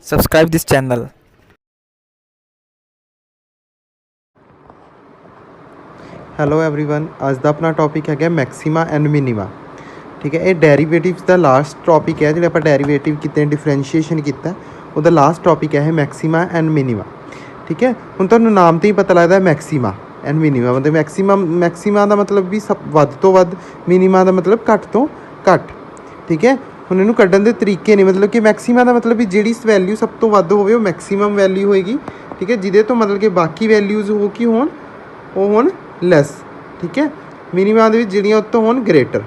subscribe this channel. Hello everyone, ਅੱਜ ਦਾ ਆਪਣਾ topic ਹੈਗਾ ਮੈਕਸਿਮਾ ਐਂਡ ਮਿਨੀਮਾ। ਠੀਕ ਹੈ, ਇਹ ਡੈਰੀਵੇਟਿਵਸ ਦਾ ਲਾਸਟ ਟੌਪਿਕ ਹੈ ਜਿਹੜਾ ਆਪਾਂ ਡੈਰੀਵੇਟਿਵ ਕੀਤੇ ਡਿਫਰੈਂਸ਼ੀਏਸ਼ਨ ਕੀਤਾ, ਉਹਦਾ ਲਾਸਟ ਟੌਪਿਕ ਹੈ ਮੈਕਸਿਮਾ ਐਂਡ ਮਿਨੀਮਾ। ਠੀਕ ਹੈ, ਹੁਣ ਤੁਹਾਨੂੰ ਨਾਮ ਤੋਂ ਹੀ ਪਤਾ ਲੱਗਦਾ ਮੈਕਸਿਮਾ ਐਂਡ ਮਿਨੀਮਾ ਮਤਲਬ ਮੈਕਸਿਮਾ ਦਾ ਮਤਲਬ ਵੀ ਸਭ ਵੱਧ ਤੋਂ ਵੱਧ, ਮਿਨੀਮਾ ਦਾ ਮਤਲਬ ਘੱਟ ਤੋਂ ਘੱਟ। ਠੀਕ ਹੈ, ਹੁਣ ਇਹਨੂੰ ਕੱਢਣ ਦੇ ਤਰੀਕੇ ਨੇ, ਮਤਲਬ ਕਿ ਮੈਕਸਿਮਾ ਦਾ ਮਤਲਬ ਵੀ ਜਿਹੜੀ ਵੈਲਿਊ ਸਭ ਤੋਂ ਵੱਧ ਹੋਵੇ ਉਹ ਮੈਕਸਿਮਮ ਵੈਲਿਊ ਹੋਏਗੀ। ਠੀਕ ਹੈ, ਜਿਹਦੇ ਤੋਂ ਮਤਲਬ ਕਿ ਬਾਕੀ ਵੈਲਿਊਜ਼ ਉਹ ਕੀ ਹੋਣ, ਉਹ ਹੋਣ ਲੈਸ। ਠੀਕ ਹੈ, ਮਿਨੀਮਮ ਦੇ ਵਿੱਚ ਜਿਹੜੀਆਂ ਉੱਤੋਂ ਹੋਣ ਗ੍ਰੇਟਰ।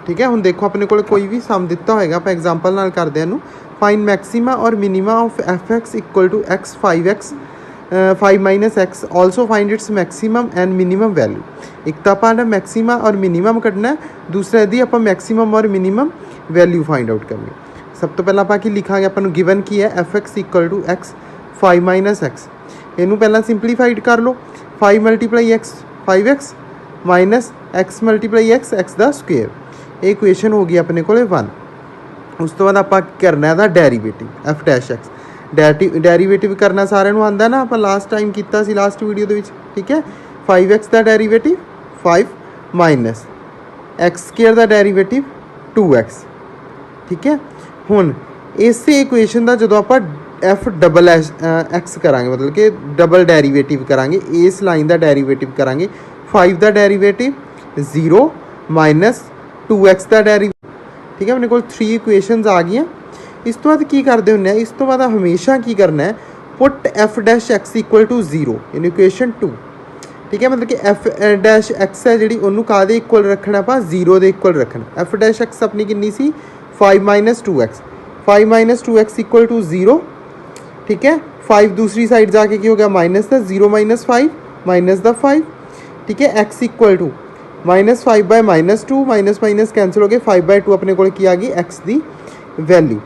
ਠੀਕ ਹੈ, ਹੁਣ ਦੇਖੋ ਆਪਣੇ ਕੋਲ ਕੋਈ ਵੀ ਸਮ ਦਿੱਤਾ ਹੋਏਗਾ, ਆਪਾਂ ਐਗਜ਼ਾਮਪਲ ਨਾਲ ਕਰਦੇ ਹਾਂ ਇਹਨੂੰ। ਫਾਈਨ ਮੈਕਸਿਮਾ ਔਰ minima of f x equal to x 5x 5 minus x, also find its maximum and minimum value. ਇੱਕ ਤਾਂ ਆਪਾਂ ਨੇ ਮੈਕਸਿਮਾ ਔਰ ਮਿਨੀਮਮ ਕੱਢਣਾ, ਦੂਸਰਾ ਇਹਦੀ ਆਪਾਂ ਮੈਕਸਿਮਮ ਔਰ ਮਿਨੀਮਮ ਵੈਲਿਊ ਫਾਈਂਡ ਆਊਟ ਕਰਨੀ। ਸਭ ਤੋਂ ਪਹਿਲਾਂ ਆਪਾਂ ਕੀ ਲਿਖਾਂਗੇ, ਆਪਾਂ ਨੂੰ ਗਿਵਨ ਕੀ ਹੈ f x equal to x 5 minus x. ਇਹਨੂੰ ਪਹਿਲਾਂ ਸਿੰਪਲੀਫਾਈਡ ਕਰ ਲਓ, 5 multiply x 5x minus x multiply x x ਦਾ ਸਕੁਏਅਰ। ਇਹ ਇਕੁਏਸ਼ਨ ਹੋ ਗਈ ਆਪਣੇ ਕੋਲ 1। ਉਸ ਤੋਂ ਬਾਅਦ ਆਪਾਂ ਕਰਨਾ ਇਹਦਾ derivative f dash x. Derivative ਕਰਨਾ ਸਾਰਿਆਂ ਨੂੰ ਆਉਂਦਾ ਨਾ, ਆਪਾਂ ਲਾਸਟ ਟਾਈਮ ਕੀਤਾ ਸੀ ਲਾਸਟ ਵੀਡੀਓ ਦੇ ਵਿੱਚ। ਠੀਕ ਹੈ, 5x ਦਾ ਡੈਰੀਵੇਟਿਵ 5 ਮਾਈਨਸ ਐਕਸ ਸਕੁਏਅਰ ਦਾ ਡੈਰੀਵੇਟਿਵ 2x। ਠੀਕ ਹੈ, ਹੁਣ ਇਸੇ ਇਕੁਏਸ਼ਨ ਦਾ ਜਦੋਂ ਆਪਾਂ ਐਫ ਡਬਲ ਐਕਸ ਕਰਾਂਗੇ, ਮਤਲਬ ਕਿ ਡਬਲ ਡੈਰੀਵੇਟਿਵ ਕਰਾਂਗੇ, ਇਸ ਲਾਈਨ ਦਾ ਡੈਰੀਵੇਟਿਵ ਕਰਾਂਗੇ। 5 ਦਾ ਡੈਰੀਵੇਟਿਵ 0 ਮਾਈਨਸ 2x ਦਾ ਡੈਰੀਵੇਟਿਵ। ਠੀਕ ਹੈ, ਆਪਣੇ ਕੋਲ 3 ਇਕੁਏਸ਼ਨਸ ਆ ਗਈਆਂ। ਇਸ ਤੋਂ ਬਾਅਦ ਕੀ ਕਰਦੇ ਹੁੰਦੇ ਆ, ਇਸ ਤੋਂ ਬਾਅਦ ਹਮੇਸ਼ਾ ਕੀ ਕਰਨਾ ਹੈ, put f dash x equal to 0 in equation 2। ਠੀਕ ਹੈ, ਮਤਲਬ ਕਿ ਐਫ ਡੈਸ਼ ਐਕਸ ਹੈ ਜਿਹੜੀ, ਉਹਨੂੰ ਕਾਹਦੇ ਇਕੁਅਲ ਰੱਖਣਾ, ਆਪਾਂ 0 ਦੇ ਇਕੁਅਲ ਰੱਖਣਾ। ਐਫ ਡੈਸ਼ ਐਕਸ ਆਪਣੀ ਕਿੰਨੀ ਸੀ 5 minus 2x, 5 minus 2x equal to 0। ਠੀਕ ਹੈ, 5 ਦੂਸਰੀ ਸਾਈਡ ਜਾ ਕੇ ਕੀ ਹੋ ਗਿਆ ਮਾਈਨਸ ਦਾ, 0 ਮਾਈਨਸ 5 ਮਾਈਨਸ ਦਾ 5। ਠੀਕ ਹੈ, x equal to minus 5 by minus 2, minus minus cancel ਹੋ ਗਏ, 5 ਬਾਈ 2 ਆਪਣੇ ਕੋਲ ਕੀ ਆ ਗਈ x ਦੀ ਵੈਲਿਊ।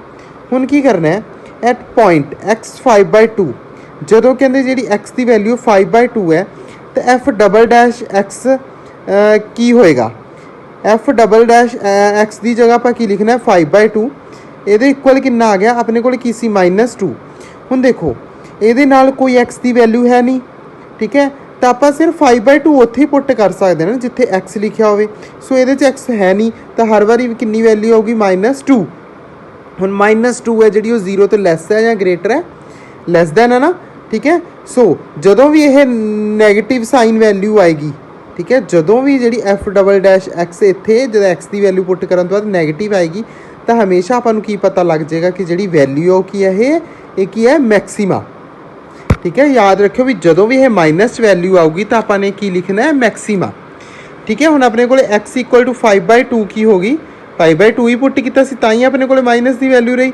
ਹੁਣ ਕੀ ਕਰਨਾ ਹੈ, ਐਟ ਪੁਆਇੰਟ x 5 ਬਾਈ 2, ਜਦੋਂ ਕਹਿੰਦੇ ਜਿਹੜੀ x ਦੀ ਵੈਲਿਊ 5 ਬਾਈ 2 ਹੈ, ਤਾਂ ਐਫ ਡਬਲ ਡੈਸ਼ ਐਕਸ ਕੀ ਹੋਏਗਾ, ਐਫ ਡਬਲ ਡੈਸ਼ ਐਕਸ ਦੀ ਜਗ੍ਹਾ ਆਪਾਂ ਕੀ ਲਿਖਣਾ 5 ਬਾਈ 2। ਇਹਦੇ ਇਕੁਅਲ ਕਿੰਨਾ ਆ ਗਿਆ ਆਪਣੇ ਕੋਲ, ਕੀ ਸੀ ਮਾਈਨਸ 2। ਹੁਣ ਦੇਖੋ ਇਹਦੇ ਨਾਲ ਕੋਈ x ਦੀ ਵੈਲਿਊ ਹੈ ਨਹੀਂ। ਠੀਕ ਹੈ, ਤਾਂ ਆਪਾਂ ਸਿਰਫ 5 ਬਾਈ 2 ਉੱਥੇ ਹੀ ਪੁੱਟ ਕਰ ਸਕਦੇ ਨਾ ਜਿੱਥੇ x ਲਿਖਿਆ ਹੋਵੇ। ਸੋ ਇਹਦੇ 'ਚ x ਹੈ ਨਹੀਂ, ਤਾਂ ਹਰ ਵਾਰੀ ਕਿੰਨੀ ਵੈਲਿਊ ਆਊਗੀ ਮਾਈਨਸ 2। ਹੁਣ ਮਾਈਨਸ 2 ਹੈ ਜਿਹੜੀ ਉਹ 0 ਤੋਂ ਲੈਸ ਹੈ ਜਾਂ ਗ੍ਰੇਟਰ ਹੈ, ਲੈਸ ਦੈਨ ਹੈ ਨਾ। ਠੀਕ ਹੈ, ਸੋ ਜਦੋਂ ਵੀ ਇਹ ਨੈਗੇਟਿਵ ਸਾਈਨ ਵੈਲਿਊ ਆਏਗੀ, ਠੀਕ ਹੈ, ਜਦੋਂ ਵੀ ਜਿਹੜੀ ਐਫ ਡਬਲ ਡੈਸ਼ ਐਕਸ ਇੱਥੇ ਜਦੋਂ x ਦੀ ਵੈਲਿਊ ਪੁੱਟ ਕਰਨ ਤੋਂ ਬਾਅਦ ਨੈਗੇਟਿਵ ਆਏਗੀ, ਤਾਂ ਹਮੇਸ਼ਾ ਆਪਾਂ ਨੂੰ ਕੀ ਪਤਾ ਲੱਗ ਜਾਏਗਾ ਕਿ ਜਿਹੜੀ ਵੈਲਿਊ ਉਹ ਕੀ ਹੈ, ਇਹ ਕੀ ਹੈ ਮੈਕਸਿਮਾ। ਠੀਕ ਹੈ, ਯਾਦ ਰੱਖਿਓ ਵੀ ਜਦੋਂ ਵੀ ਇਹ ਮਾਈਨਸ ਵੈਲਿਊ ਆਊਗੀ ਤਾਂ ਆਪਾਂ ਨੇ ਕੀ ਲਿਖਣਾ ਹੈ ਮੈਕਸਿਮਾ। ਠੀਕ ਹੈ, ਹੁਣ ਆਪਣੇ ਕੋਲ x ਇਕੁਅਲ ਟੂ 5 ਬਾਈ 2 ਕੀ ਹੋ ਗਈ, 5 ਬਾਈ 2 ਹੀ ਪੁੱਟ ਕੀਤਾ ਸੀ ਤਾਂ ਹੀ ਆਪਣੇ ਕੋਲ ਮਾਈਨਸ ਦੀ ਵੈਲਿਊ ਰਹੀ।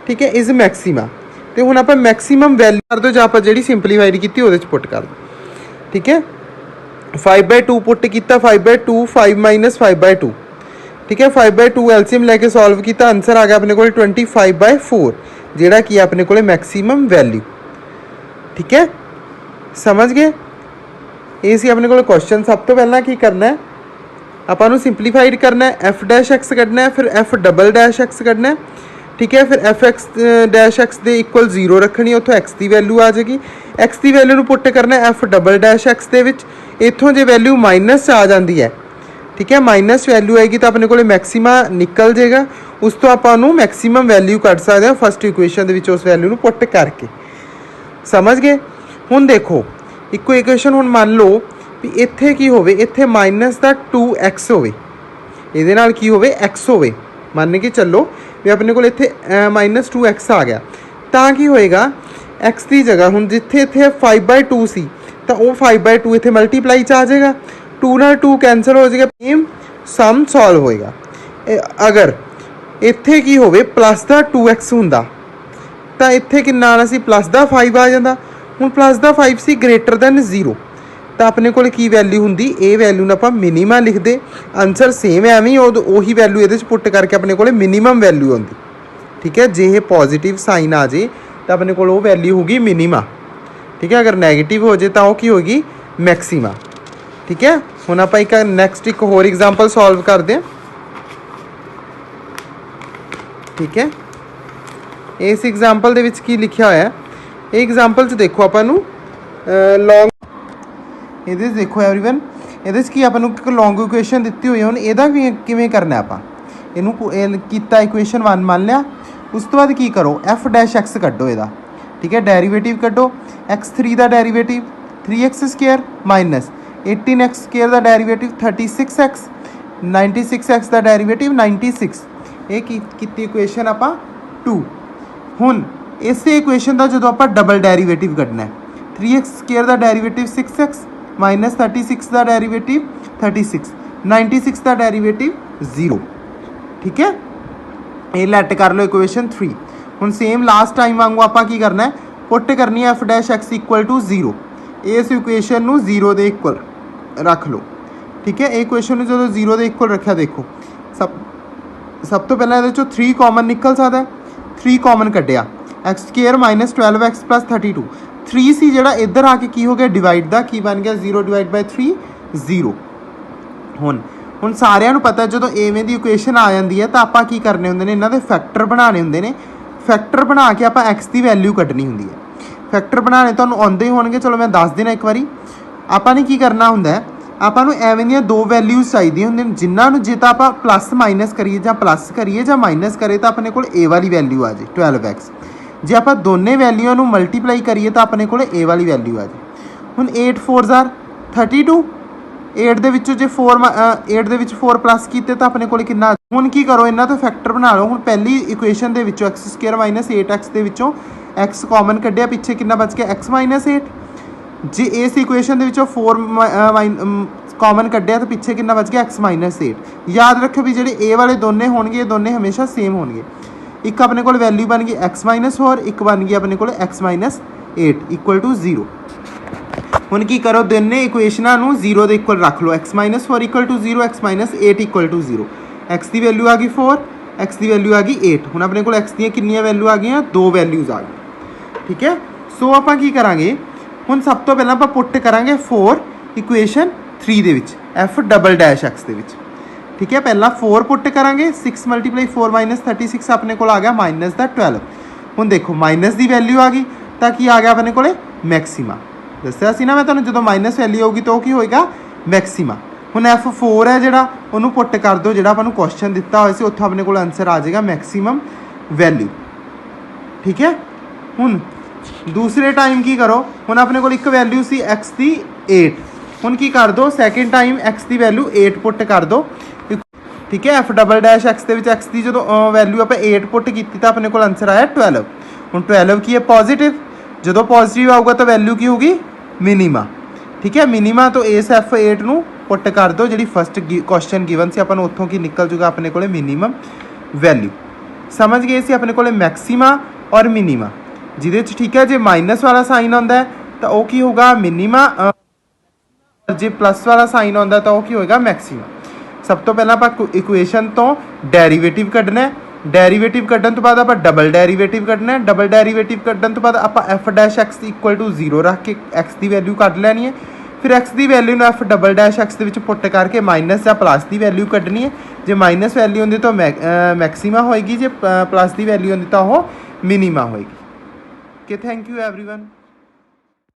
ਠੀਕ ਹੈ, ਇਜ਼ ਮੈਕਸਿਮਾ। ਅਤੇ ਹੁਣ ਆਪਾਂ ਮੈਕਸਿਮਮ ਵੈਲਿਊ ਕਰ ਦਿਓ, ਜਾਂ ਆਪਾਂ ਜਿਹੜੀ ਸਿੰਪਲੀਫਾਈਡ ਕੀਤੀ ਉਹਦੇ 'ਚ ਪੁੱਟ ਕਰ ਦਿਓ। ਠੀਕ ਹੈ, 5 ਬਾਈ 2 ਪੁੱਟ ਕੀਤਾ, 5 ਬਾਈ 2 5 ਮਾਈਨਸ 5 ਬਾਈ 2। ਠੀਕ ਹੈ, 5 ਬਾਈ 2 ਐਲਸੀਐਮ ਲੈ ਕੇ ਸੋਲਵ ਕੀਤਾ, ਆਨਸਰ ਆ ਗਿਆ ਆਪਣੇ ਕੋਲ 25 ਬਾਈ 4, ਜਿਹੜਾ ਕੀ ਆਪਣੇ ਕੋਲ ਮੈਕਸਿਮਮ ਵੈਲਿਊ। ਠੀਕ ਹੈ, ਸਮਝ ਗਏ। ਇਹ ਸੀ ਆਪਣੇ ਕੋਲ ਕੁਐਸਚਨ। ਸਭ ਤੋਂ ਪਹਿਲਾਂ ਕੀ ਕਰਨਾ ਹੈ, ਆਪਾਂ ਨੂੰ ਸਿੰਪਲੀਫਾਈਡ ਕਰਨਾ ਹੈ, ਐਫ ਡੈਸ਼ ਐਕਸ ਕੱਢਣਾ ਹੈ, ਫਿਰ ਐਫ ਡਬਲ ਡੈਸ਼ ਐਕਸ ਕੱਢਣਾ ਹੈ। ਠੀਕ ਹੈ, ਫਿਰ ਐਫ ਐਕਸ ਡੈਸ਼ ਐਕਸ ਦੇ ਇਕੁਅਲ 0 ਰੱਖਣੀ, ਉੱਥੋਂ ਐਕਸ ਦੀ ਵੈਲਿਊ ਆ ਜਾਏਗੀ। ਐਕਸ ਦੀ ਵੈਲਿਊ ਨੂੰ ਪੁੱਟ ਕਰਨਾ ਐਫ ਡਬਲ ਡੈਸ਼ ਐਕਸ ਦੇ ਵਿੱਚ। ਇੱਥੋਂ ਜੇ ਵੈਲਿਊ ਮਾਈਨਸ ਆ ਜਾਂਦੀ ਹੈ, ਠੀਕ ਹੈ, ਮਾਈਨਸ ਵੈਲਿਊ ਆਏਗੀ ਤਾਂ ਆਪਣੇ ਕੋਲ ਮੈਕਸਿਮਾ ਨਿਕਲ ਜਾਏਗਾ। ਉਸ ਤੋਂ ਆਪਾਂ ਉਹਨੂੰ ਮੈਕਸਿਮਮ ਵੈਲਿਊ ਕੱਢ ਸਕਦੇ ਹਾਂ ਫਸਟ ਇਕੁਏਸ਼ਨ ਦੇ ਵਿੱਚ ਉਸ ਵੈਲਿਊ ਨੂੰ ਪੁੱਟ ਕਰਕੇ। ਸਮਝ ਗਏ। ਹੁਣ ਦੇਖੋ ਇੱਕੋ ਇਕੁਏਸ਼ਨ, ਹੁਣ ਮੰਨ ਲਓ ਵੀ ਇੱਥੇ ਕੀ ਹੋਵੇ, ਇੱਥੇ ਮਾਈਨਸ ਦਾ 2x ਹੋਵੇ, ਇਹਦੇ ਨਾਲ ਕੀ ਹੋਵੇ x ਹੋਵੇ। ਮੰਨ ਕੇ ਚੱਲੋ ਵੀ ਆਪਣੇ ਕੋਲ ਇੱਥੇ ਮਾਈਨਸ 2x ਆ ਗਿਆ, ਤਾਂ ਕੀ ਹੋਏਗਾ x ਦੀ ਜਗ੍ਹਾ, ਹੁਣ ਜਿੱਥੇ ਇੱਥੇ 5 ਬਾਈ 2 ਸੀ ਤਾਂ ਉਹ 5 ਬਾਈ 2 ਇੱਥੇ ਮਲਟੀਪਲਾਈ 'ਚ ਆ ਜਾਏਗਾ, 2 ਨਾਲ 2 ਕੈਂਸਲ ਹੋ ਜਾਏਗਾ, ਸੇਮ ਸਮ ਸੋਲਵ ਹੋਏਗਾ। ਅਗਰ ਇੱਥੇ ਕੀ ਹੋਵੇ ਪਲੱਸ ਦਾ 2x ਹੁੰਦਾ ਤਾਂ ਇੱਥੇ ਕਿੰਨਾ ਆਉਣਾ ਸੀ, ਪਲੱਸ ਦਾ 5 ਆ ਜਾਂਦਾ। ਹੁਣ ਪਲੱਸ ਦਾ 5 ਸੀ ਗ੍ਰੇਟਰ ਦੈਨ 0, ਤਾਂ ਆਪਣੇ ਕੋਲ ਕੀ ਵੈਲਿਊ ਹੁੰਦੀ, ਇਹ ਵੈਲਿਊ ਨੂੰ ਆਪਾਂ ਮਿਨੀਮਾ ਲਿਖਦੇ। ਆਨਸਰ ਸੇਮ ਐਵੇਂ ਹੀ ਉਹੀ ਵੈਲਿਊ ਇਹਦੇ 'ਚ ਪੁੱਟ ਕਰਕੇ ਆਪਣੇ ਕੋਲ ਮਿਨੀਮਮ ਵੈਲਿਊ ਆਉਂਦੀ। ਠੀਕ ਹੈ, ਜੇ ਇਹ ਪੋਜ਼ੀਟਿਵ ਸਾਈਨ ਆ ਜੇ ਤਾਂ ਆਪਣੇ ਕੋਲ ਉਹ ਵੈਲਿਊ ਹੋਗੀ ਮਿਨੀਮਾ। ਠੀਕ ਹੈ, ਅਗਰ ਨੈਗੇਟਿਵ ਹੋ ਜੇ ਤਾਂ ਉਹ ਕੀ ਹੋਗੀ ਮੈਕਸਿਮਾ। ਠੀਕ ਹੈ, ਹੁਣ ਆਪਾਂ ਇੱਕ ਹੋਰ ਐਗਜ਼ਾਮਪਲ ਸੋਲਵ ਕਰਦੇ ਹਾਂ। ਠੀਕ ਹੈ, इस एग्जाम्पल दे विच की लिखिया होया है, एग्जाम्पल च देखो आपां नूं लॉन्ग ਇਹਦੇ देखो एवरीवन ਇਹਦੇ 'ਚ ਕੀ ਆਪਾਂ ਨੂੰ ਇੱਕ ਲੌਂਗ ਇਕੁਏਸ਼ਨ ਦਿੱਤੀ ਹੋਈ ਹੈ। ਹੁਣ ਇਹਦਾ ਵੀ ਕਿਵੇਂ ਕਰਨਾ ਆਪਾਂ ਇਹਨੂੰ ਕੀਤਾ ਇਕੁਏਸ਼ਨ 1 ਮੰਨ ਲਿਆ। ਉਸ ਤੋਂ ਬਾਅਦ ਕੀ ਕਰੋ ਐਫ ਡੈਸ਼ ਐਕਸ ਕੱਢੋ ਇਹਦਾ, ਠੀਕ ਹੈ। ਡੈਰੀਵੇਟਿਵ ਕੱਢੋ x3 ਦਾ ਡੈਰੀਵੇਟਿਵ 3x² ਮਾਈਨਸ 18x² ਦਾ ਡੈਰੀਵੇਟਿਵ 36x 96x ਦਾ ਡੈਰੀਵੇਟਿਵ 96। ਇਹ ਕੀਤੀ ਇਕੁਏਸ਼ਨ ਆਪਾਂ 2। ਹੁਣ ਇਸੇ ਇਕੁਏਸ਼ਨ ਦਾ ਜਦੋਂ ਆਪਾਂ ਡਬਲ ਡੈਰੀਵੇਟਿਵ ਕੱਢਣਾ ਹੈ 3x² ਦਾ ਡੈਰੀਵੇਟਿਵ 6x माइनस 36 का डेरीवेटिव 36 96 का डेरीवेटिव 0, ठीक है। ये लैट कर लो इक्वेशन 3। हुण सेम लास्ट टाइम वांगू आपां की करना है पुट करनी है f dash x equal to 0। इस इक्वेशन नूं 0 के इक्वल रख लो, ठीक है। इक्वेशन जो 0 के इक्वल रखा देखो सब तो पहले ये 3 कॉमन निकल सकता है। 3 कॉमन कढ़िया x² minus 12x plus 32 3 c ਜਿਹੜਾ ਇੱਧਰ ਆ ਕੇ ਕੀ ਹੋ ਗਿਆ ਡਿਵਾਈਡ ਦਾ ਕੀ ਬਣ ਗਿਆ 0 ਡਿਵਾਈਡ ਬਾਈ 3 0। ਹੁਣ ਸਾਰਿਆਂ ਨੂੰ ਪਤਾ ਜਦੋਂ ਐਵੇਂ ਦੀ ਇਕੁਏਸ਼ਨ ਆ ਜਾਂਦੀ ਹੈ ਤਾਂ ਆਪਾਂ ਕੀ ਕਰਨੇ ਹੁੰਦੇ ਨੇ ਇਹਨਾਂ ਦੇ ਫੈਕਟਰ ਬਣਾਉਣੇ ਹੁੰਦੇ ਨੇ। ਫੈਕਟਰ ਬਣਾ ਕੇ ਆਪਾਂ x ਦੀ ਵੈਲਿਊ ਕੱਢਣੀ ਹੁੰਦੀ ਹੈ। ਫੈਕਟਰ ਬਣਾਉਣੇ ਤੁਹਾਨੂੰ ਆਉਂਦੇ ਹੀ ਹੋਣਗੇ, ਚਲੋ ਮੈਂ ਦੱਸ ਦੇਣਾ ਇੱਕ ਵਾਰੀ। ਆਪਾਂ ਨੇ ਕੀ ਕਰਨਾ ਹੁੰਦਾ ਹੈ ਆਪਾਂ ਨੂੰ ਐਵੇਂ ਦੀਆਂ ਦੋ ਵੈਲਿਊਜ਼ ਚਾਹੀਦੀਆਂ ਹੁੰਦੀਆਂ ਨੇ ਜਿਨ੍ਹਾਂ ਨੂੰ ਜੇ ਤਾਂ ਆਪਾਂ ਪਲੱਸ ਮਾਈਨਸ ਕਰੀਏ ਜਾਂ ਪਲੱਸ ਕਰੀਏ ਜਾਂ ਮਾਈਨਸ ਕਰੇ ਤਾਂ ਆਪਣੇ ਕੋਲ a ਵਾਲੀ ਵੈਲਿਊ ਆ ਜੇ 12x। ਜੇ ਆਪਾਂ ਦੋਨੇ ਵੈਲਿਊਆਂ ਨੂੰ ਮਲਟੀਪਲਾਈ ਕਰੀਏ ਤਾਂ ਆਪਣੇ ਕੋਲ a ਵਾਲੀ ਵੈਲਿਊ ਆ ਜਾਏ। ਹੁਣ 8 4 32 8 ਦੇ ਵਿੱਚੋਂ ਜੇ 8 ਦੇ ਵਿੱਚ 4 ਪਲੱਸ ਕੀਤੇ ਤਾਂ ਆਪਣੇ ਕੋਲ ਕਿੰਨਾ। ਹੁਣ ਕੀ ਕਰੋ ਇਹਨਾਂ ਤੋਂ ਫੈਕਟਰ ਬਣਾ ਲਓ। ਹੁਣ ਪਹਿਲੀ ਇਕੁਏਸ਼ਨ ਦੇ ਵਿੱਚੋਂ x² ਮਾਈਨਸ 8x ਦੇ ਵਿੱਚੋਂ x ਕਾਮਨ ਕੱਢਿਆ, ਪਿੱਛੇ ਕਿੰਨਾ ਬਚ ਗਿਆ x ਮਾਈਨਸ 8। ਜੇ ਇਸ ਇਕੁਏਸ਼ਨ ਦੇ ਵਿੱਚੋਂ 4 ਕਾਮਨ ਕੱਢਿਆ ਤਾਂ ਪਿੱਛੇ ਕਿੰਨਾ ਬਚ ਗਿਆ x ਮਾਈਨਸ 8। ਯਾਦ ਰੱਖੋ ਵੀ ਜਿਹੜੇ a ਵਾਲੇ ਦੋਨੇ ਹੋਣਗੇ ਇਹ ਦੋਨੇ ਹਮੇਸ਼ਾ ਸੇਮ ਹੋਣਗੇ। एक अपने को वैल्यू बन गई x माइनस 4, एक बन गई अपने को x माइनस 8 इक्वल टू 0। हुण की करो दोनों इक्वेशनां नूं 0 के इक्वल रख लो। x minus 4 equal to 0, x minus 8 equal to 0। x की वैल्यू आ गई 4, x की वैल्यू आ गई 8। हुण अपने को x दी कितनी वैल्यू आ गई, 2 वैल्यूज़ आ गई, ठीक है। सो आपां की करांगे हुण सब तो पहलां आपां पुट करांगे 4 इक्वेशन 3 दे विच f डबल डैश x दे विच, ठीक है। पहला 4 पुट करांगे 6 मल्टीप्लाई 4 माइनस 36 अपने को आ गया माइनस का 12। हुण देखो माइनस की वैल्यू आ गई तो की आ गया अपने को मैक्सीमा। दसिया सी ना मैं तुहानूं जो माइनस वैल्यू होगी तो की होएगा मैक्सीमा। हुण F4 है जिहड़ा उहनूं पुट कर दो, जिहड़ा आपां नूं क्वेश्चन दिता होया सी उत्थों अपने को आंसर आ जाएगा मैक्सीमम वैल्यू, ठीक है। हुण दूसरे टाइम की करो, हुण अपने को एक वैल्यू सी x की 8। हुण की कर दो सैकेंड टाइम x की वैल्यू 8 पुट कर दो, ठीक है। एफ डबल डैश एक्स के एक्स की जो वैल्यू आप 8 पुट की तो अपने को आंसर आया 12। हम 12 की है पॉजिटिव, जो पॉजिटिव आऊगा तो वैल्यू की होगी मिनीमा, ठीक है। मिनीमा तो इस F8 नूं पुट कर दो जी फस्ट क्वेश्चन गिवन से अपन उत्थों की निकल जूगा अपने को मिनीमम वैल्यू। समझ गए सी अपने को मैक्सीमा और मिनीमा जिदे ठीक है। जो माइनस वाला साइन आता है तो वह की होगा मिनीमा, जो प्लस वाला साइन आता है तो वह की होगा मैक्सीमा। सब तो पहला आप इक्वेशन तो डेरीवेटिव कढ़ना है। डेरीवेटिव कढ़न तो बाद आप डबल डेरीवेटिव कढ़ना है। डबल डेरीवेटिव कढ़न तो बाद आप f dash x equal to 0 रख के एक्स की वैल्यू कढ़ लैनी है। फिर एक्स की वैल्यू में एफ डबल डैश एक्स के पुट करके माइनस या प्लस की वैल्यू कढ़नी है। जो माइनस वैल्यू होंगी तो मैक्सीमा होएगी, जो प्लस की वैल्यू होंगी तो वह मिनीमा होएगी। Okay, thank you everyone.